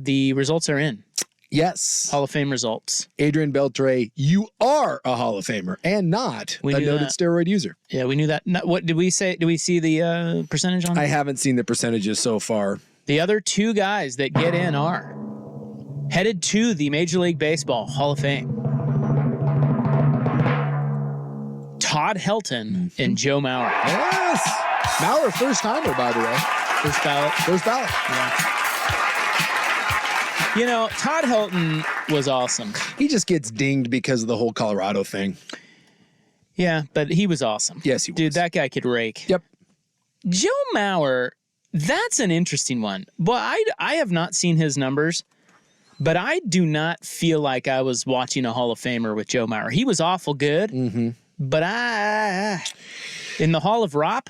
The results are in. Yes. Hall of Fame results. Adrian Beltre, you are a Hall of Famer and not a noted steroid user. Yeah, we knew that. What did we say? Do we see the percentage on that? I haven't seen the percentages so far. The other two guys that get in are headed to the Major League Baseball Hall of Fame. Todd Helton and Joe Mauer. Yes. Mauer, first timer, by the way. First ballot. First ballot. Yeah. You know, Todd Helton was awesome. He just gets dinged because of the whole Colorado thing. Yeah, but he was awesome. Yes, he was. Dude, that guy could rake. Yep. Joe Mauer, that's an interesting one. Boy, I have not seen his numbers, but I do not feel like I was watching a Hall of Famer with Joe Mauer. He was awful good, but in the Hall of Rop,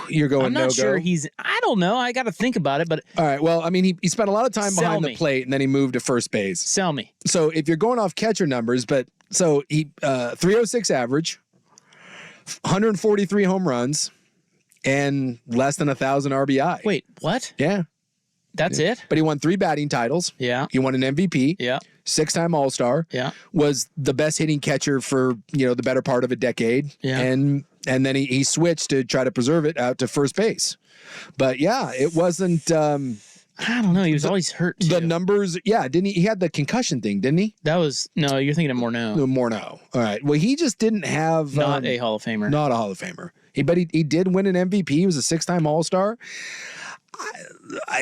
you're going no-go? I'm not sure I don't know. I got to think about it, but... All right, well, I mean, he spent a lot of time behind the plate, and then he moved to first base. Sell me. So if you're going off catcher numbers, so he 306 average, 143 home runs, and less than 1,000 RBI. Wait, what? Yeah. That's it? But he won 3 batting titles. Yeah. He won an MVP. Yeah. 6-time All-Star. Yeah. Was the best hitting catcher for, the better part of a decade. Yeah. And then he switched to try to preserve it out to first base. But yeah, it wasn't I don't know. He was always hurt too. The numbers, yeah, didn't he? He had the concussion thing, didn't he? That was no, you're thinking of Morneau. Morneau. All right. Well, he just didn't have not a Hall of Famer. Not a Hall of Famer. But he did win an MVP. He was a 6-time All-Star.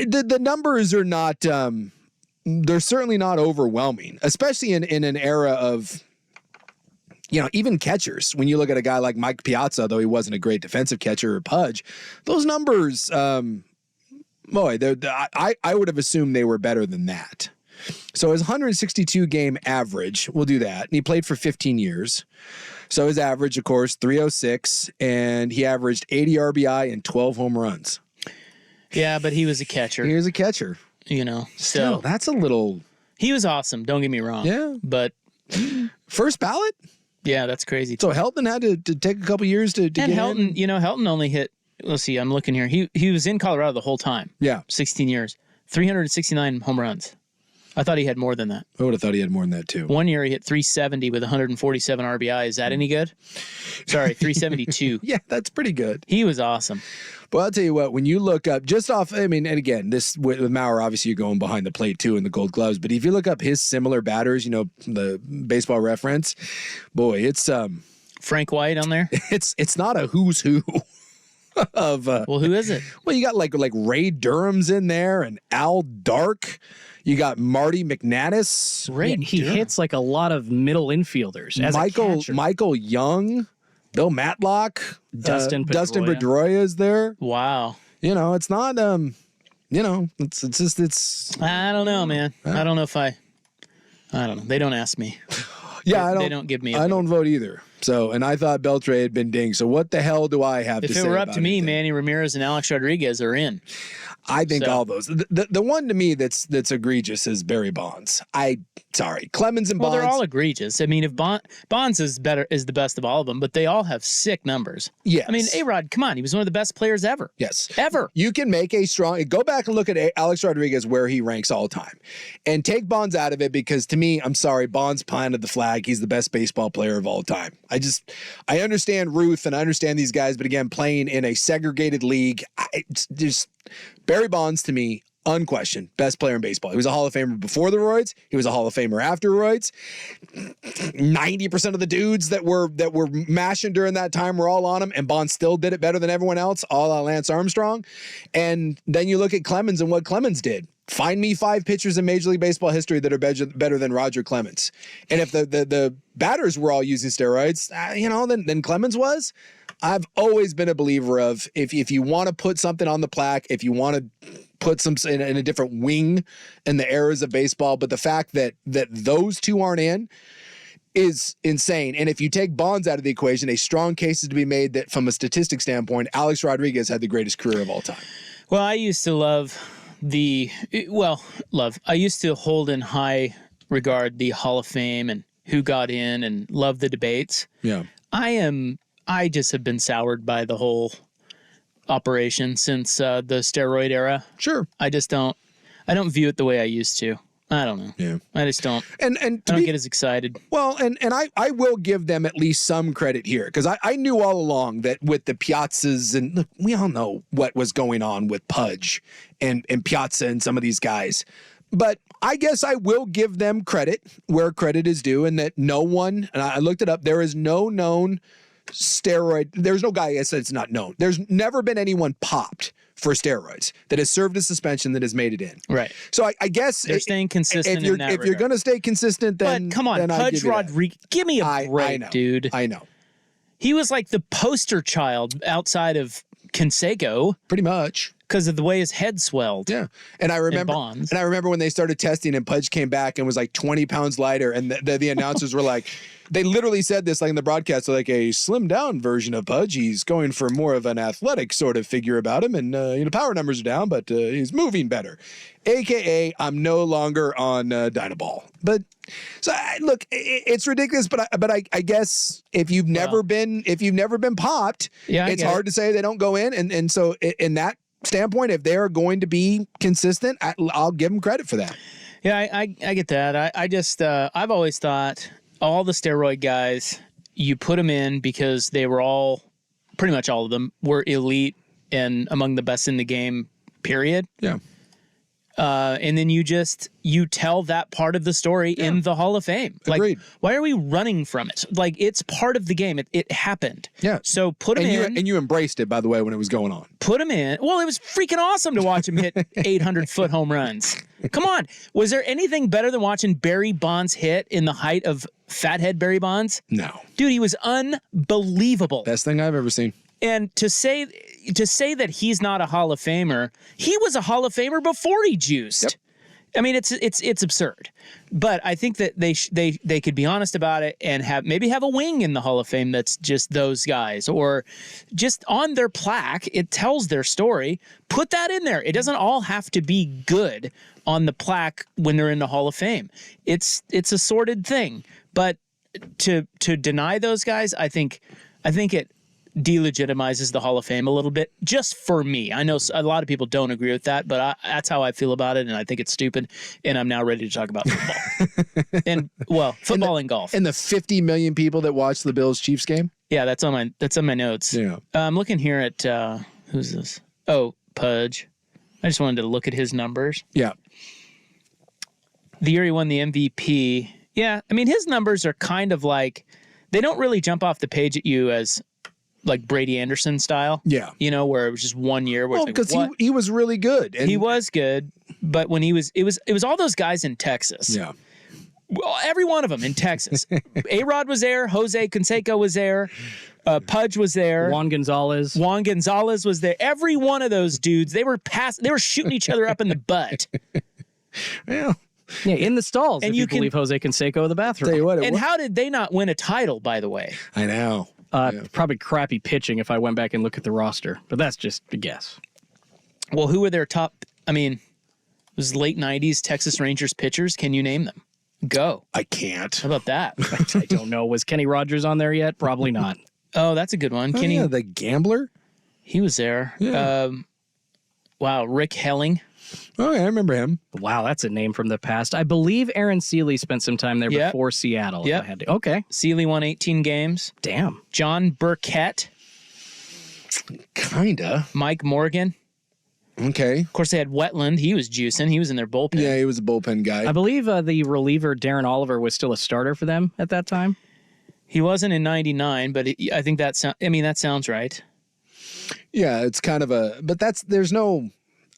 The numbers are not they're certainly not overwhelming, especially in an era of even catchers. When you look at a guy like Mike Piazza, though he wasn't a great defensive catcher, or Pudge, those numbers, boy, I would have assumed they were better than that. So his 162 game average, we'll do that. And he played for 15 years. So his average, of course, 306, and he averaged 80 RBI and 12 home runs. Yeah, but he was a catcher. He was a catcher. Still, that's a little... He was awesome, don't get me wrong. Yeah. But... First ballot? Yeah, that's crazy. So Helton had to take a couple years to get Helton, in? Helton only hit... Let's see, I'm looking here. He was in Colorado the whole time. Yeah. 16 years. 369 home runs. I thought he had more than that. I would have thought he had more than that, too. One year he hit 370 with 147 RBI. Is that any good? Sorry, 372. Yeah, that's pretty good. He was awesome. But I'll tell you what, when you look up, just off, and again, this with Mauer, obviously you're going behind the plate, too, in the Gold Gloves. But if you look up his similar batters, the Baseball Reference, boy, it's... Frank White on there? It's not a who's who. Of well, who is it? Well, you got like Ray Durham's in there and Al Dark. You got Marty McManus. He hits like a lot of middle infielders. As Michael Young, Bill Matlock, Dustin Pedroia is there. Wow. It's not it's. I don't know, man. I don't know if I don't know. They don't ask me. Yeah, they don't give me. I don't vote either. So, and I thought Beltre had been dinged. So, what the hell do I have to say? If it were up to me, Manny Ramirez and Alex Rodriguez are in. I think all those. The one to me that's egregious is Barry Bonds. Clemens and Bonds. Well, they're all egregious. If Bonds is the best of all of them, but they all have sick numbers. Yes. A-Rod, come on, he was one of the best players ever. Yes. Ever. You can make a strong. Go back and look at Alex Rodriguez where he ranks all time, and take Bonds out of it because to me, I'm sorry, Bonds planted the flag. He's the best baseball player of all time. I understand Ruth and I understand these guys, but again, playing in a segregated league, Barry Bonds, to me, unquestioned, best player in baseball. He was a Hall of Famer before the roids. He was a Hall of Famer after roids. 90% of the dudes that were mashing during that time were all on him, and Bonds still did it better than everyone else, all Lance Armstrong. And then you look at Clemens and what Clemens did. Find me 5 pitchers in Major League Baseball history that are better than Roger Clemens. And if the batters were all using steroids, then Clemens was. I've always been a believer of if you want to put something on the plaque, if you want to put some in a different wing in the eras of baseball, but the fact that those two aren't in is insane. And if you take Bonds out of the equation, a strong case is to be made that from a statistic standpoint, Alex Rodriguez had the greatest career of all time. Well, I used to I used to hold in high regard the Hall of Fame and who got in and love the debates. Yeah. I just have been soured by the whole operation since the steroid era. Sure. I just don't. I don't view it the way I used to. I don't know. Yeah. I just don't. And I don't get as excited. Well, and I will give them at least some credit here, because I knew all along that with the Piazzas, and look, we all know what was going on with Pudge and Piazza and some of these guys. But I guess I will give them credit where credit is due, and that no one, and I looked it up, there is no known steroid. There's no guy that said it's not known. There's never been anyone popped for steroids that has served a suspension that has made it in. Right. So I guess they're staying consistent. If you're going to stay consistent, then but come on, then Pudge Rodriguez, give me a break, I know, dude. I know. He was like the poster child outside of Canseco. Pretty much. Because of the way his head swelled. Yeah. And I remember when they started testing and Pudge came back and was like 20 pounds lighter, and the announcers were like, they literally said this like in the broadcast, like a slimmed down version of Pudge. He's going for more of an athletic sort of figure about him, and power numbers are down, but he's moving better. AKA, I'm no longer on Dynaball. But so look, it's ridiculous, but I guess if you've never been popped, it's hard to say they don't go in, and so in that standpoint, if they're going to be consistent, I'll give them credit for that. Yeah, I get that. I just I've always thought all the steroid guys, you put them in because they were all, pretty much all of them, were elite and among the best in the game, period. Yeah. And then you tell that part of the story in the Hall of Fame. Agreed. Like, why are we running from it? Like, it's part of the game. It happened. Yeah. So put him in. And you embraced it, by the way, when it was going on. Put him in. Well, it was freaking awesome to watch him hit 800-foot home runs. Come on. Was there anything better than watching Barry Bonds hit in the height of Fathead Barry Bonds? No. Dude, he was unbelievable. Best thing I've ever seen. And to say that he's not a Hall of Famer, he was a Hall of Famer before he juiced. Yep. I mean, it's absurd. But I think that they could be honest about it and maybe have a wing in the Hall of Fame that's just those guys, or just on their plaque, it tells their story. Put that in there. It doesn't all have to be good on the plaque when they're in the Hall of Fame. It's a sorted thing. But to deny those guys, I think it delegitimizes the Hall of Fame a little bit, just for me. I know a lot of people don't agree with that, but that's how I feel about it, and I think it's stupid, and I'm now ready to talk about football. And, well, football and golf. And the 50 million people that watched the Bills-Chiefs game? Yeah, that's on my notes. Yeah. I'm looking here at, who's this? Oh, Pudge. I just wanted to look at his numbers. Yeah. The year he won the MVP, yeah, I mean, his numbers are kind of like, they don't really jump off the page at you as like Brady Anderson style. Yeah. Where it was just 1 year. Where because he was really good. And he was good, but when it was all those guys in Texas. Yeah. Well, every one of them in Texas. A-Rod was there. Jose Canseco was there. Pudge was there. Juan Gonzalez was there. Every one of those dudes, they were shooting each other up in the butt. Well, yeah, in the stalls, and if you believe Jose Canseco of the bathroom. Tell you what, and how did they not win a title, by the way? I know. Probably crappy pitching if I went back and looked at the roster, but that's just a guess. Well, who were their top? I mean, it was late 90s Texas Rangers pitchers. Can you name them? Go. I can't. How about that? I don't know. Was Kenny Rogers on there yet? Probably not. Oh, that's a good one. Kenny, the gambler? He was there. Yeah. Wow, Rick Helling. Oh, yeah, I remember him. Wow, that's a name from the past. I believe Aaron Seeley spent some time there before Seattle. Yep. If I had to. Okay. Seeley won 18 games. Damn. John Burkett. Kinda. Mike Morgan. Okay. Of course, they had Wetland. He was juicing. He was in their bullpen. Yeah, he was a bullpen guy. I believe the reliever Darren Oliver was still a starter for them at that time. He wasn't in 99, but I think that sounds right. Yeah, it's kind of but there's no,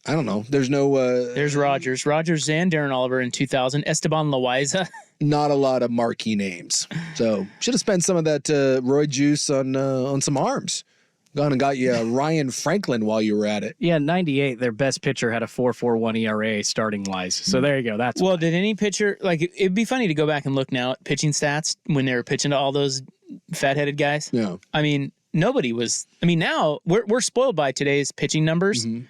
I don't know. There's no. There's Rogers and Darren Oliver in 2000. Esteban Loaiza. Not a lot of marquee names. So should have spent some of that Roy juice on some arms. Gone and got you Ryan Franklin while you were at it. Yeah, 98, their best pitcher had a 4.41 ERA starting wise. So there you go. That's well, did any pitcher, like, it'd be funny to go back and look now at pitching stats when they were pitching to all those fat-headed guys. Yeah. I mean, nobody was, now we're spoiled by today's pitching numbers. Mm-hmm.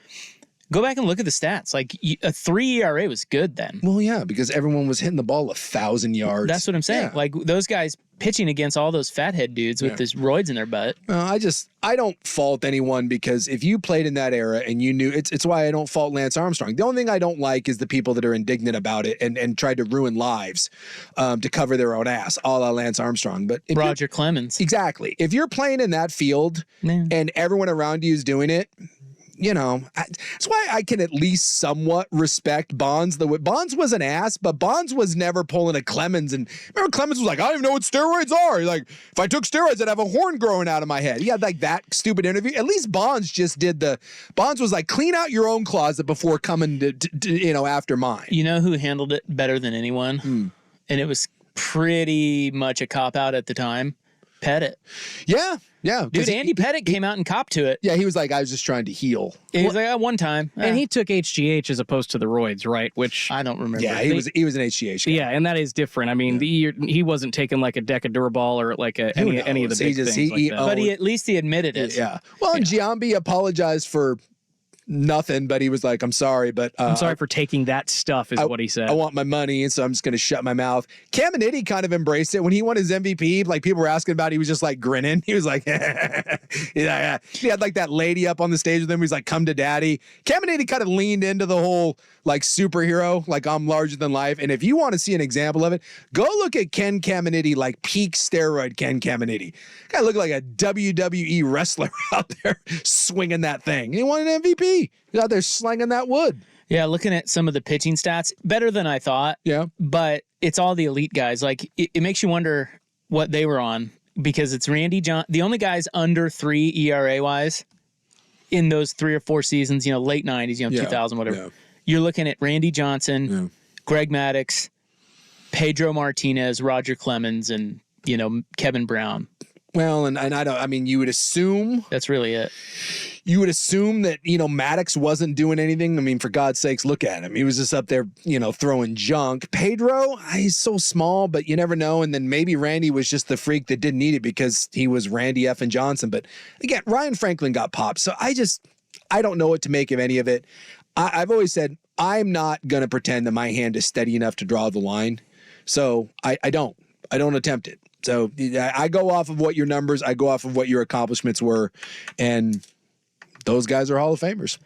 Go back and look at the stats. Like a 3 ERA was good then. Well, yeah, because everyone was hitting the ball 1,000 yards. That's what I'm saying. Yeah. Like those guys pitching against all those fathead dudes with these roids in their butt. I don't fault anyone because if you played in that era and you knew, it's why I don't fault Lance Armstrong. The only thing I don't like is the people that are indignant about it and tried to ruin lives to cover their own ass, a la Lance Armstrong. But Roger Clemens. Exactly. If you're playing in that field and everyone around you is doing it, that's why I can at least somewhat respect Bonds. Bonds was an ass, but Bonds was never pulling a Clemens. And remember, Clemens was like, I don't even know what steroids are. Like, if I took steroids, I'd have a horn growing out of my head. He had like that stupid interview. At least Bonds just did Bonds was like, clean out your own closet before coming to after mine. You know who handled it better than anyone? And it was pretty much a cop out at the time. Pettit. Yeah. Dude, Andy Pettit came out and copped to it. Yeah, he was like, I was just trying to heal. He was like, one time. And he took HGH as opposed to the roids, right? Which I don't remember. Yeah, he was an HGH guy. Yeah, and that is different. I mean, he wasn't taking like a deck of Duraball or like any of the big things like that. But at least he admitted it. Yeah. Well, and Giambi apologized for nothing, but he was like, I'm sorry, but I'm sorry for taking that stuff is what he said. I want my money, and so I'm just going to shut my mouth. Caminiti kind of embraced it when he won his MVP. Like, people were asking about it, he was just like grinning. He was like, yeah. He had like that lady up on the stage with him. He's like, come to daddy. Caminiti kind of leaned into the whole like superhero, like I'm larger than life. And if you want to see an example of it, go look at Ken Caminiti, like peak steroid Ken Caminiti. Guy looked like a WWE wrestler out there swinging that thing. He won an MVP. He's out there slinging that wood. Yeah, looking at some of the pitching stats, better than I thought. Yeah. But it's all the elite guys. Like, it makes you wonder what they were on because it's Randy Johnson, the only guys under 3 ERA-wise in those 3 or 4 seasons, late 90s, 2000, whatever. Yeah. You're looking at Randy Johnson, Greg Maddux, Pedro Martinez, Roger Clemens, and, Kevin Brown. Well, and you would assume that's really it. You would assume that, Maddux wasn't doing anything. I mean, for God's sakes, look at him. He was just up there, throwing junk. Pedro, he's so small, but you never know. And then maybe Randy was just the freak that didn't need it because he was Randy F. and Johnson. But again, Ryan Franklin got popped. So I don't know what to make of any of it. I've always said, I'm not going to pretend that my hand is steady enough to draw the line. So I don't attempt it. So I go off of what your numbers, I go off of what your accomplishments were, and those guys are Hall of Famers.